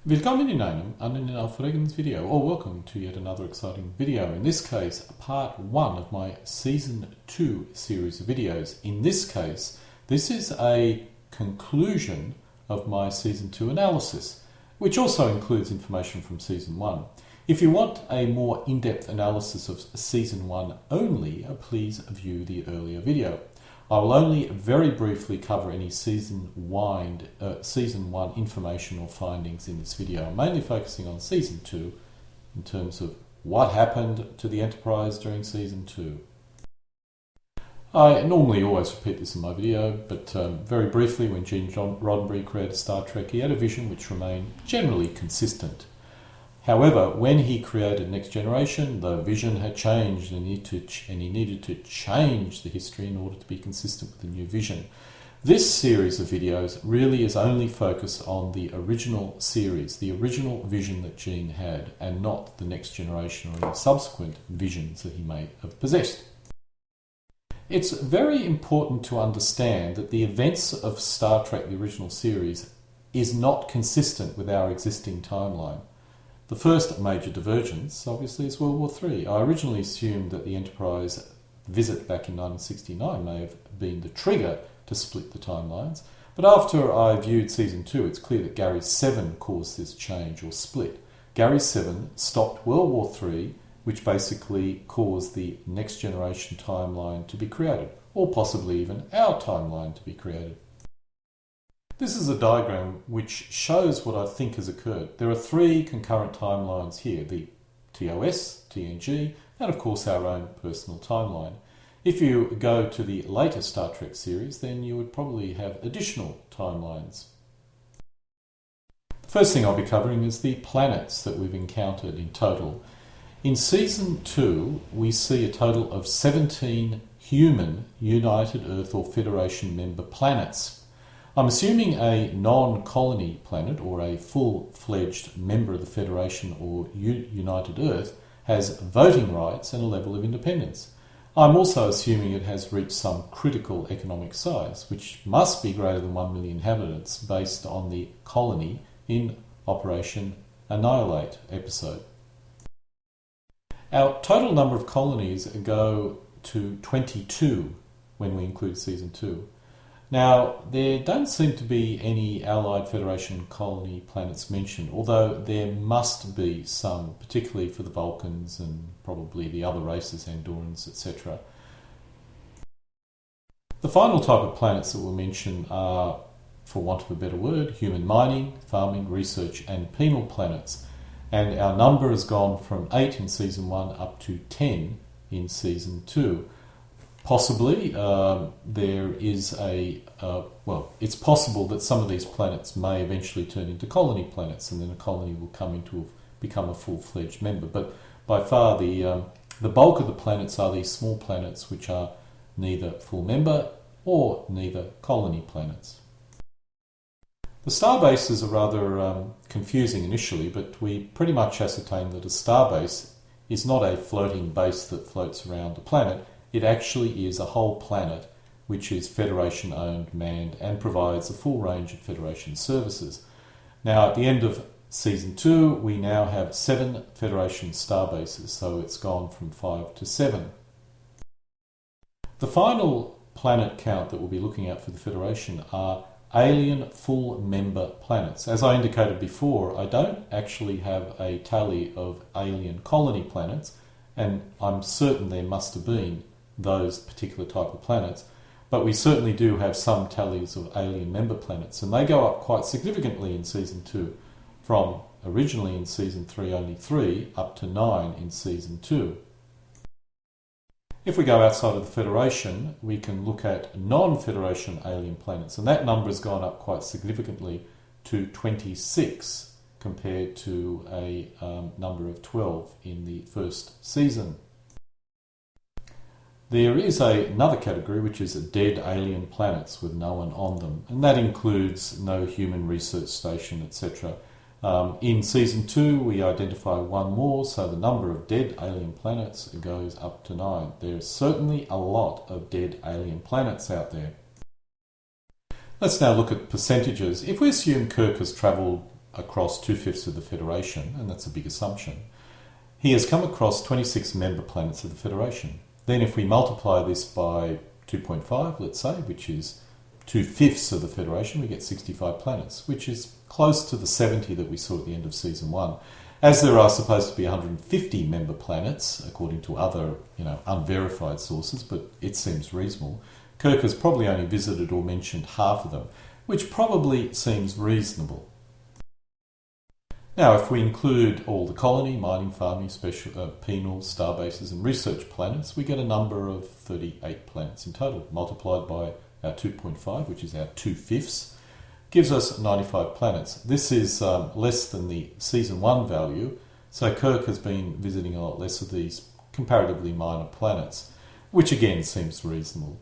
Willkommen in einem anderen aufregendes Video, or welcome to yet another exciting video. In this case, part 1 of my Season 2 series of videos. In this case, this is a conclusion of my Season 2 analysis, which also includes information from Season 1. If you want a more in-depth analysis of Season 1 only, please view the earlier video. I will only very briefly cover any Season 1 information or findings in this video. I'm mainly focusing on Season 2 in terms of what happened to the Enterprise during Season 2. I normally always repeat this in my video, but very briefly, when Gene Roddenberry created Star Trek, he had a vision which remained generally consistent. However, when he created Next Generation, the vision had changed and he needed to change the history in order to be consistent with the new vision. This series of videos really is only focused on the original series, the original vision that Gene had, and not the Next Generation or any subsequent visions that he may have possessed. It's very important to understand that the events of Star Trek, the original series, is not consistent with our existing timeline. The first major divergence, obviously, is World War III. I originally assumed that the Enterprise visit back in 1969 may have been the trigger to split the timelines, but after I viewed Season 2, it's clear that Gary 7 caused this change or split. Gary 7 stopped World War III, which basically caused the Next Generation timeline to be created, or possibly even our timeline to be created. This is a diagram which shows what I think has occurred. There are three concurrent timelines here, the TOS, TNG, and of course our own personal timeline. If you go to the later Star Trek series, then you would probably have additional timelines. The first thing I'll be covering is the planets that we've encountered in total. In Season 2, we see a total of 17 human United Earth or Federation member planets. I'm assuming a non-colony planet or a full-fledged member of the Federation or United Earth has voting rights and a level of independence. I'm also assuming it has reached some critical economic size, which must be greater than 1 million inhabitants based on the colony in Operation Annihilate episode. Our total number of colonies go to 22 when we include Season 2. Now, there don't seem to be any Allied Federation colony planets mentioned, although there must be some, particularly for the Vulcans and probably the other races, Andorans, etc. The final type of planets that we'll mention are, for want of a better word, human mining, farming, research and penal planets. And our number has gone from 8 in Season 1 up to 10 in Season 2. Possibly there is it's possible that some of these planets may eventually turn into colony planets, and then a colony will become a full-fledged member. But by far the bulk of the planets are these small planets which are neither full member or neither colony planets. The starbases are rather confusing initially, but we pretty much ascertain that a starbase is not a floating base that floats around a planet. It actually is a whole planet which is Federation owned, manned and provides a full range of Federation services. Now at the end of Season 2 we now have 7 Federation starbases, so it's gone from 5 to 7. The final planet count that we'll be looking at for the Federation are alien full member planets. As I indicated before, I don't actually have a tally of alien colony planets, and I'm certain there must have been those particular type of planets, but we certainly do have some tallies of alien member planets, and they go up quite significantly in Season 2, from originally in Season 3 only 3 up to 9 in Season 2. If we go outside of the Federation, we can look at non-Federation alien planets, and that number has gone up quite significantly to 26 compared to a number of 12 in the first season. There is another category which is dead alien planets with no one on them, and that includes no human research station, etc. In Season 2 we identify one more, so the number of dead alien planets goes up to 9. There's certainly a lot of dead alien planets out there. Let's now look at percentages. If we assume Kirk has travelled across 2/5 of the Federation, and that's a big assumption, he has come across 26 member planets of the Federation. Then if we multiply this by 2.5, let's say, which is 2/5 of the Federation, we get 65 planets, which is close to the 70 that we saw at the end of Season 1. As there are supposed to be 150 member planets, according to other, unverified sources, but it seems reasonable, Kirk has probably only visited or mentioned half of them, which probably seems reasonable. Now, if we include all the colony, mining, farming, penal, star bases and research planets, we get a number of 38 planets in total, multiplied by our 2.5, which is our 2/5, gives us 95 planets. This is less than the Season 1 value, so Kirk has been visiting a lot less of these comparatively minor planets, which again seems reasonable.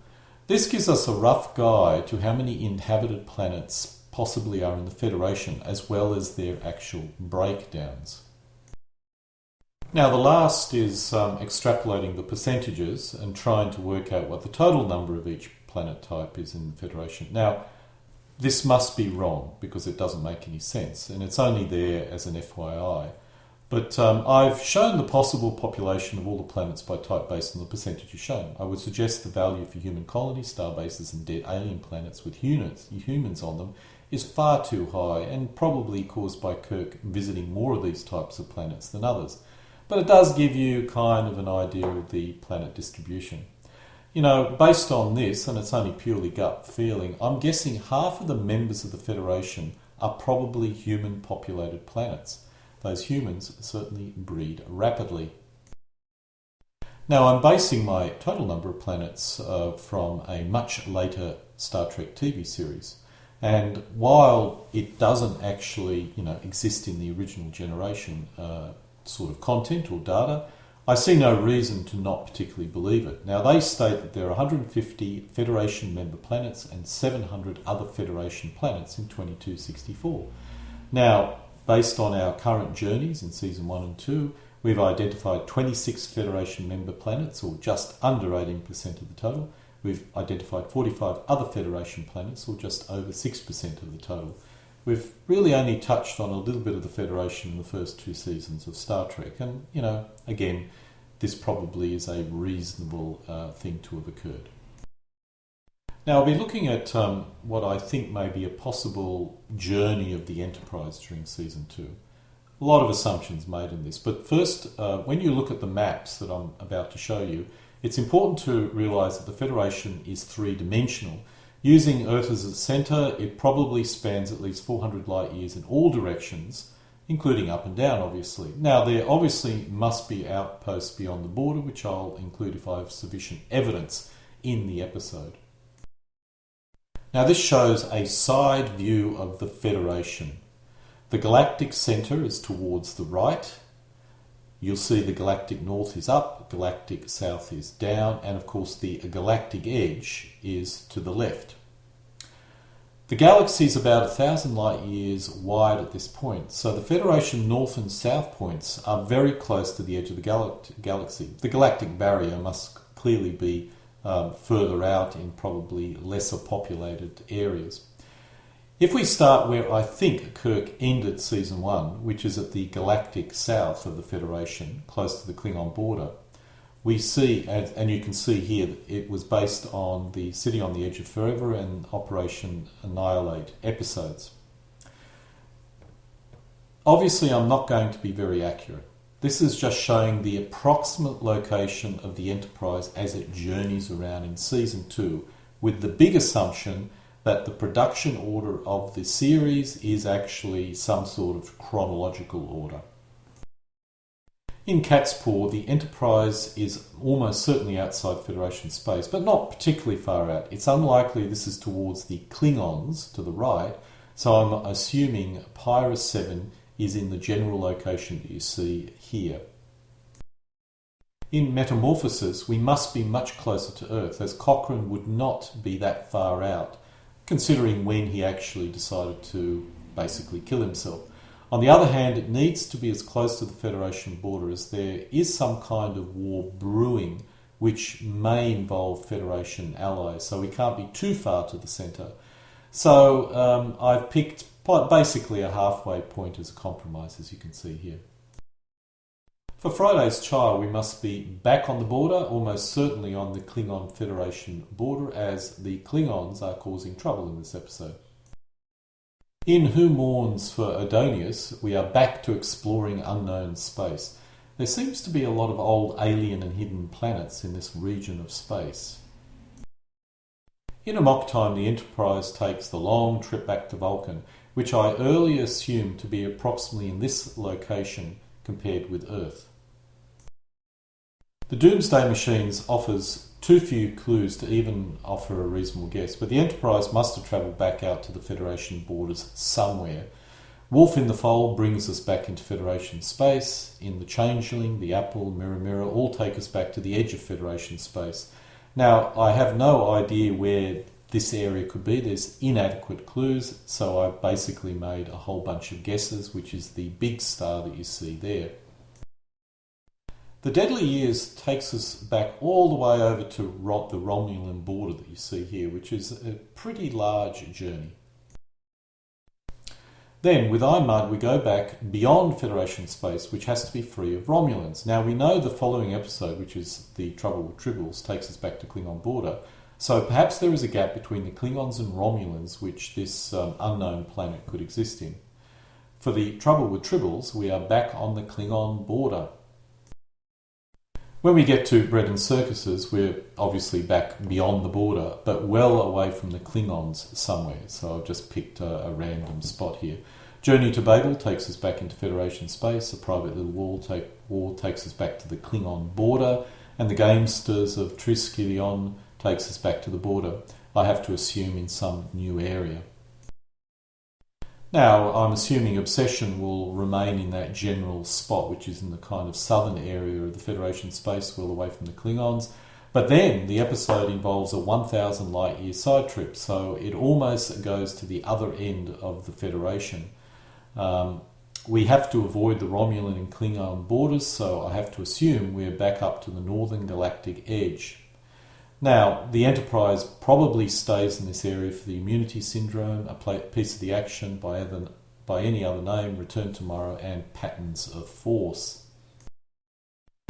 This gives us a rough guide to how many inhabited planets possibly are in the Federation, as well as their actual breakdowns. Now the last is extrapolating the percentages and trying to work out what the total number of each planet type is in the Federation. Now this must be wrong because it doesn't make any sense, and it's only there as an FYI. But I've shown the possible population of all the planets by type based on the percentages shown. I would suggest the value for human colonies, star bases and dead alien planets with humans on them is far too high and probably caused by Kirk visiting more of these types of planets than others. But it does give you kind of an idea of the planet distribution. Based on this, and it's only purely gut feeling, I'm guessing half of the members of the Federation are probably human-populated planets. Those humans certainly breed rapidly. Now, I'm basing my total number of planets from a much later Star Trek TV series. And while it doesn't actually, exist in the original generation sort of content or data, I see no reason to not particularly believe it. Now, they state that there are 150 Federation member planets and 700 other Federation planets in 2264. Now, based on our current journeys in Season 1 and 2, we've identified 26 Federation member planets, or just under 18% of the total. We've identified 45 other Federation planets, or just over 6% of the total. We've really only touched on a little bit of the Federation in the first 2 seasons of Star Trek, and, again, this probably is a reasonable thing to have occurred. Now, I'll be looking at what I think may be a possible journey of the Enterprise during Season 2. A lot of assumptions made in this, but first, when you look at the maps that I'm about to show you, it's important to realise that the Federation is 3-dimensional. Using Earth as its centre, it probably spans at least 400 light years in all directions, including up and down, obviously. Now, there obviously must be outposts beyond the border, which I'll include if I have sufficient evidence in the episode. Now, this shows a side view of the Federation. The galactic centre is towards the right. You'll see the galactic north is up, galactic south is down, and of course the galactic edge is to the left. The galaxy is about 1,000 light years wide at this point, so the Federation north and south points are very close to the edge of the galaxy. The galactic barrier must clearly be further out in probably lesser populated areas. If we start where I think Kirk ended Season 1, which is at the galactic south of the Federation, close to the Klingon border, we see, and you can see here, that it was based on the City on the Edge of Forever and Operation Annihilate episodes. Obviously, I'm not going to be very accurate. This is just showing the approximate location of the Enterprise as it journeys around in Season 2, with the big assumption that the production order of the series is actually some sort of chronological order. In Cat's Paw, the Enterprise is almost certainly outside Federation space, but not particularly far out. It's unlikely this is towards the Klingons to the right, so I'm assuming Pyrus 7 is in the general location that you see here. In Metamorphosis, we must be much closer to Earth, as Cochrane would not be that far out, considering when he actually decided to basically kill himself. On the other hand, it needs to be as close to the Federation border as there is some kind of war brewing which may involve Federation allies, so we can't be too far to the centre. So I've picked but basically a halfway point as a compromise, as you can see here. For Friday's trial, we must be back on the border, almost certainly on the Klingon Federation border, as the Klingons are causing trouble in this episode. In Who Mourns for Adonius, we are back to exploring unknown space. There seems to be a lot of old alien and hidden planets in this region of space. In Amok Time, the Enterprise takes the long trip back to Vulcan, which I earlier assumed to be approximately in this location compared with Earth. The Doomsday Machines offers too few clues to even offer a reasonable guess, but the Enterprise must have travelled back out to the Federation borders somewhere. Wolf in the Fold brings us back into Federation space. In the Changeling, the Apple, Mirror, all take us back to the edge of Federation space. Now, I have no idea where this area could be. There's inadequate clues, so I've basically made a whole bunch of guesses, which is the big star that you see there. The Deadly Years takes us back all the way over to the Romulan border that you see here, which is a pretty large journey. Then, with iMud, we go back beyond Federation space, which has to be free of Romulans. Now, we know the following episode, which is The Trouble with Tribbles, takes us back to Klingon border. So perhaps there is a gap between the Klingons and Romulans, which this unknown planet could exist in. For The Trouble with Tribbles, we are back on the Klingon border. When we get to Bread and Circuses, we're obviously back beyond the border, but well away from the Klingons somewhere. So I've just picked a random spot here. Journey to Babel takes us back into Federation space. A Private Little War takes us back to the Klingon border. And the Gamesters of Triskelion takes us back to the border. I have to assume in some new area. Now, I'm assuming Obsession will remain in that general spot, which is in the kind of southern area of the Federation space, well away from the Klingons. But then the episode involves a 1,000 light year side trip, so it almost goes to the other end of the Federation. We have to avoid the Romulan and Klingon borders, so I have to assume we're back up to the northern galactic edge. Now, the Enterprise probably stays in this area for the Immunity Syndrome, a piece of the action by any other name, Return Tomorrow, and Patterns of Force.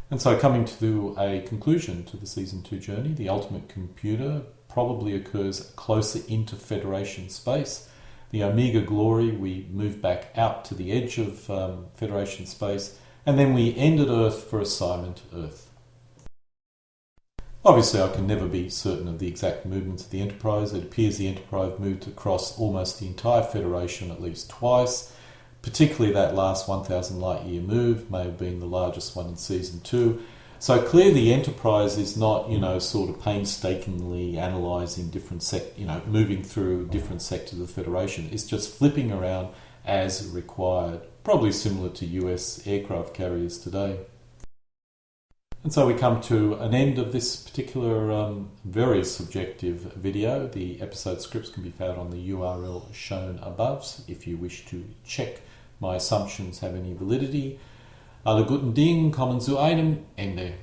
And so coming to a conclusion to the Season 2 journey, the Ultimate Computer probably occurs closer into Federation space. The Omega Glory, we move back out to the edge of Federation space, and then we end at Earth for assignment Earth. Obviously, I can never be certain of the exact movements of the Enterprise. It appears the Enterprise moved across almost the entire Federation at least twice. Particularly that last 1,000 light year move may have been the largest one in Season 2. So clearly the Enterprise is not, sort of painstakingly analysing moving through different sectors of the Federation. It's just flipping around as required. Probably similar to US aircraft carriers today. And so we come to an end of this particular very subjective video. The episode scripts can be found on the URL shown above if you wish to check my assumptions have any validity. Alle guten Dinge kommen zu einem Ende.